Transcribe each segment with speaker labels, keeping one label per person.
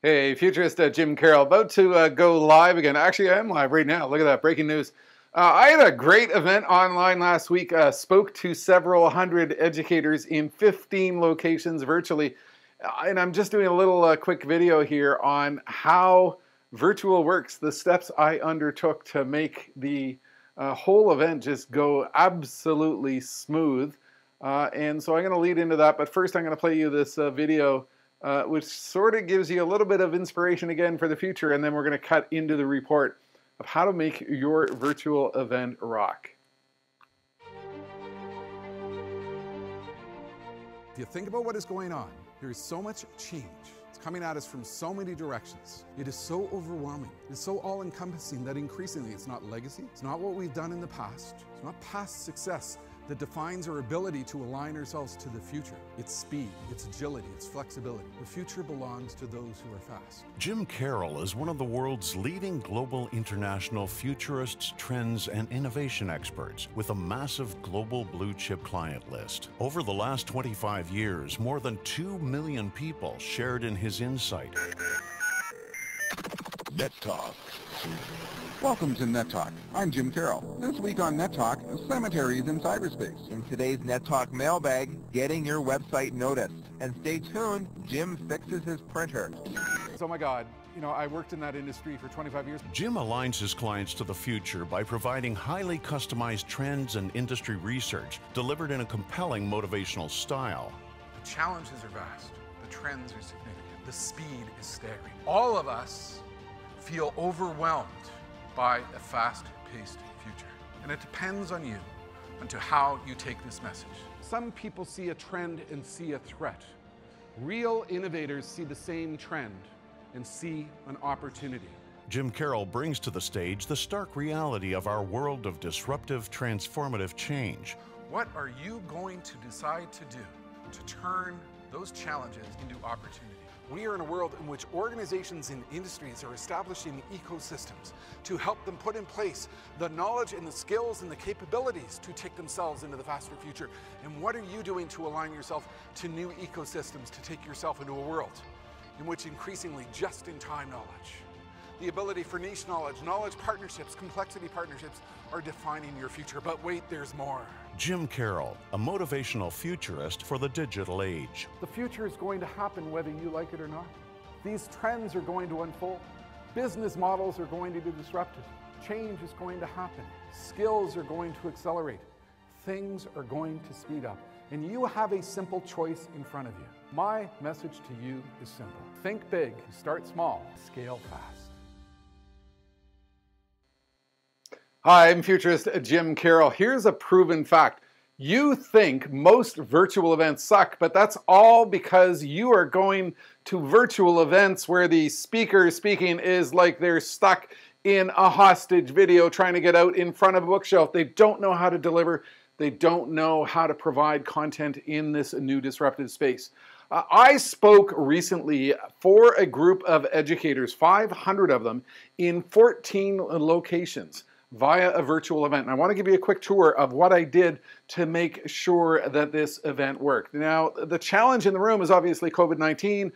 Speaker 1: Hey, futurist Jim Carroll, about to go live again. Actually, I am live right now. Look at that, breaking news. I had a great event online last week. Spoke to several hundred educators in 15 locations virtually. And I'm just doing a little quick video here on how virtual works, the steps I undertook to make the whole event just go absolutely smooth. And so I'm going to lead into that. But first, I'm going to play you this video which sort of gives you a little bit of inspiration again for the future, and then we're going to cut into the report of how to make your virtual event rock.
Speaker 2: If you think about what is going on, there is so much change. It's coming at us from so many directions. It is so overwhelming. It's so all-encompassing that increasingly it's not legacy, it's not what we've done in the past, it's not past success that defines our ability to align ourselves to the future. It's speed, it's agility, it's flexibility. The future belongs to those who are fast.
Speaker 3: Jim Carroll is one of the world's leading global international futurists, trends, and innovation experts with a massive global blue-chip client list. Over the last 25 years, more than 2 million people shared in his insight.
Speaker 4: Net Talk. Welcome to Net Talk. I'm Jim Carroll. This week on Net Talk, cemeteries in cyberspace.
Speaker 5: In today's Net Talk mailbag, getting your website noticed. And stay tuned, Jim fixes his printer.
Speaker 2: Oh my God, you know, I worked in that industry for 25 years.
Speaker 3: Jim aligns his clients to the future by providing highly customized trends and industry research delivered in a compelling motivational style.
Speaker 2: The challenges are vast. The trends are significant. The speed is staggering. All of us feel overwhelmed by a fast-paced future. And it depends on you, and to how you take this message. Some people see a trend and see a threat. Real innovators see the same trend and see an opportunity.
Speaker 3: Jim Carroll brings to the stage the stark reality of our world of disruptive, transformative change.
Speaker 2: What are you going to decide to do to turn those challenges into opportunity? We are in a world in which organizations and industries are establishing ecosystems to help them put in place the knowledge and the skills and the capabilities to take themselves into the faster future. And what are you doing to align yourself to new ecosystems to take yourself into a world in which increasingly just-in-time knowledge, the ability for niche knowledge, knowledge partnerships, complexity partnerships are defining your future. But wait, there's more.
Speaker 3: Jim Carroll, a motivational futurist for the digital age.
Speaker 2: The future is going to happen whether you like it or not. These trends are going to unfold. Business models are going to be disrupted. Change is going to happen. Skills are going to accelerate. Things are going to speed up. And you have a simple choice in front of you. My message to you is simple. Think big, start small, scale fast.
Speaker 1: Hi, I'm futurist Jim Carroll. Here's a proven fact. You think most virtual events suck, but that's all because you are going to virtual events where the speaker speaking is like they're stuck in a hostage video trying to get out in front of a bookshelf. They don't know how to deliver. They don't know how to provide content in this new disruptive space. I spoke recently for a group of educators, 500 of them, in 14 locations via a virtual event. And I want to give you a quick tour of what I did to make sure that this event worked. Now, the challenge in the room is obviously COVID-19,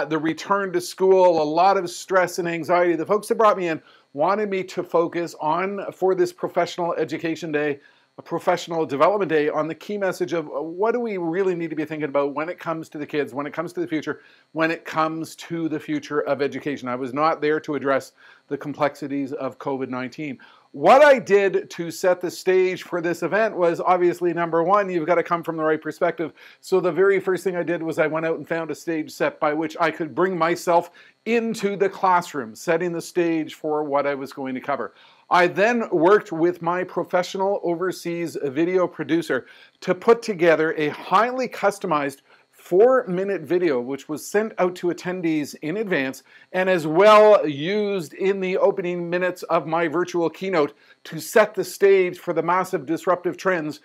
Speaker 1: the return to school, a lot of stress and anxiety. The folks that brought me in wanted me to focus on, for this professional education day, a professional development day, on the key message of what do we really need to be thinking about when it comes to the kids, when it comes to the future, when it comes to the future of education. I was not there to address the complexities of COVID-19. What I did to set the stage for this event was obviously, number one, you've got to come from the right perspective. So the very first thing I did was I went out and found a stage set by which I could bring myself into the classroom, setting the stage for what I was going to cover. I then worked with my professional overseas video producer to put together a highly customized 4-minute video, which was sent out to attendees in advance and as well used in the opening minutes of my virtual keynote to set the stage for the massive disruptive trends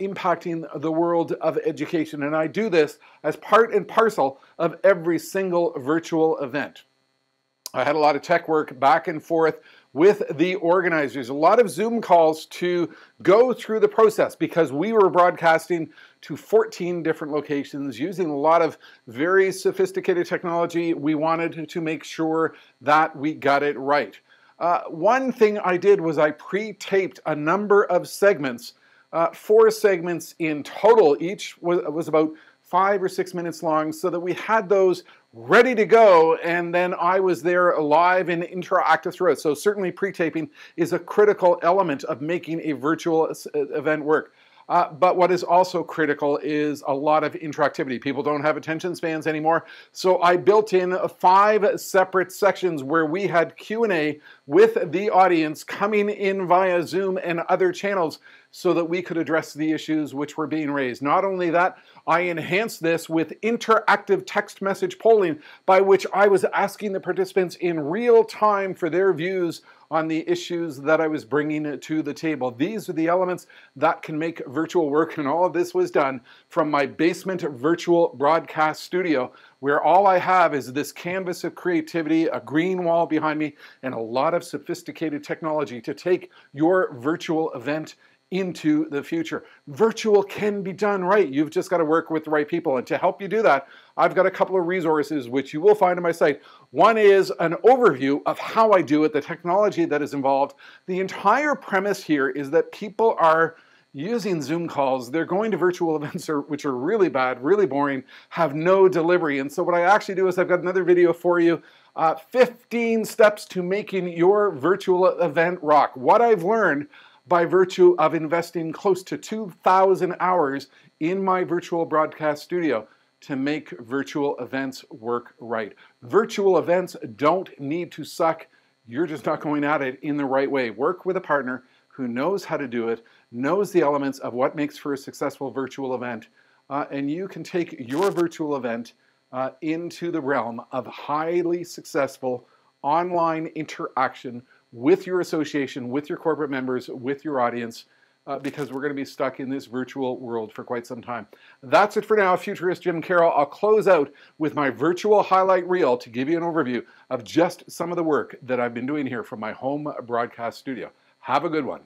Speaker 1: impacting the world of education. And I do this as part and parcel of every single virtual event. I had a lot of tech work back and forth with the organizers. A lot of Zoom calls to go through the process because we were broadcasting to 14 different locations using a lot of very sophisticated technology. We wanted to make sure that we got it right. One thing I did was I pre-taped a number of segments, 4 segments in total. Each was about 5 or 6 minutes long, so that we had those ready to go, and then I was there live and interactive throughout. So certainly pre-taping is a critical element of making a virtual event work. But what is also critical is a lot of interactivity. People don't have attention spans anymore. So I built in 5 separate sections where we had Q&A with the audience coming in via Zoom and other channels so that we could address the issues which were being raised. Not only that, I enhanced this with interactive text message polling by which I was asking the participants in real time for their views on the issues that I was bringing to the table. These are the elements that can make virtual work, and all of this was done from my basement virtual broadcast studio, where all I have is this canvas of creativity, a green wall behind me, and a lot of sophisticated technology to take your virtual event into the future. Virtual can be done right. You've just got to work with the right people. And to help you do that, I've got a couple of resources which you will find on my site. One is an overview of how I do it, the technology that is involved. The entire premise here is that people are using Zoom calls. They're going to virtual events which are really bad, really boring, have no delivery. And so what I actually do is I've got another video for you, 15 steps to making your virtual event rock. What I've learned by virtue of investing close to 2,000 hours in my virtual broadcast studio to make virtual events work right. Virtual events don't need to suck. You're just not going at it in the right way. Work with a partner who knows how to do it, knows the elements of what makes for a successful virtual event, and you can take your virtual event into the realm of highly successful online interaction with your association, with your corporate members, with your audience, because we're going to be stuck in this virtual world for quite some time. That's it for now. Futurist Jim Carroll. I'll close out with my virtual highlight reel to give you an overview of just some of the work that I've been doing here from my home broadcast studio. Have a good one.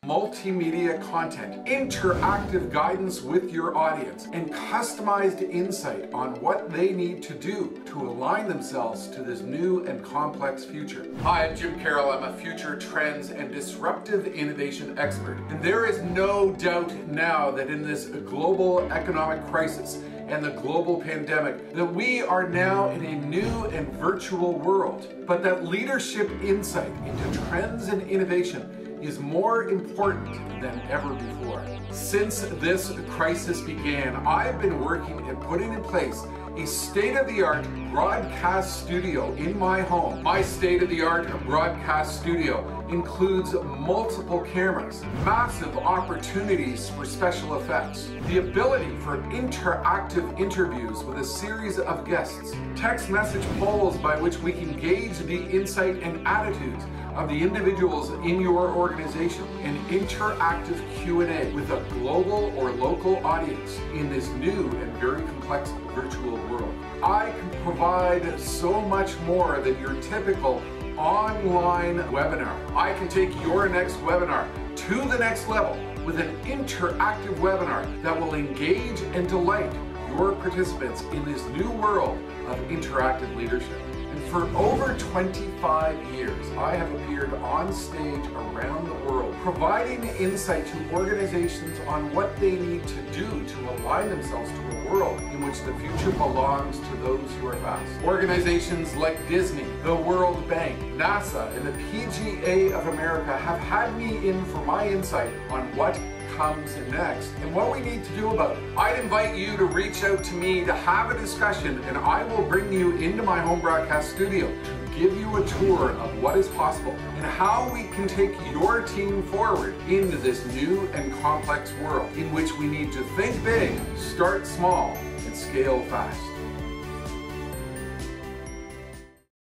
Speaker 2: Multimedia content, interactive guidance with your audience, and customized insight on what they need to do to align themselves to this new and complex future. Hi, I'm Jim Carroll. I'm a future trends and disruptive innovation expert. And there is no doubt now that in this global economic crisis and the global pandemic, that we are now in a new and virtual world, but that leadership insight into trends and innovation is more important than ever before. Since this crisis began, I've been working and putting in place a state-of-the-art broadcast studio in my home. My state-of-the-art broadcast studio includes multiple cameras, massive opportunities for special effects, the ability for interactive interviews with a series of guests, text message polls by which we can gauge the insight and attitudes of the individuals in your organization, and interactive Q&A with a global or local audience in this new and very complex virtual world. I can provide so much more than your typical online webinar. I can take your next webinar to the next level with an interactive webinar that will engage and delight your participants in this new world of interactive leadership. And for over 25 years, I have appeared on stage around the world, providing insight to organizations on what they need to do to align themselves to a world in which the future belongs to those who are fast. Organizations like Disney, the World Bank, NASA, and the PGA of America have had me in for my insight on what comes next and what we need to do about it. I'd invite you to reach out to me to have a discussion, and I will bring you into my home broadcast studio to give you a tour of what is possible and how we can take your team forward into this new and complex world in which we need to think big, start small, and scale fast.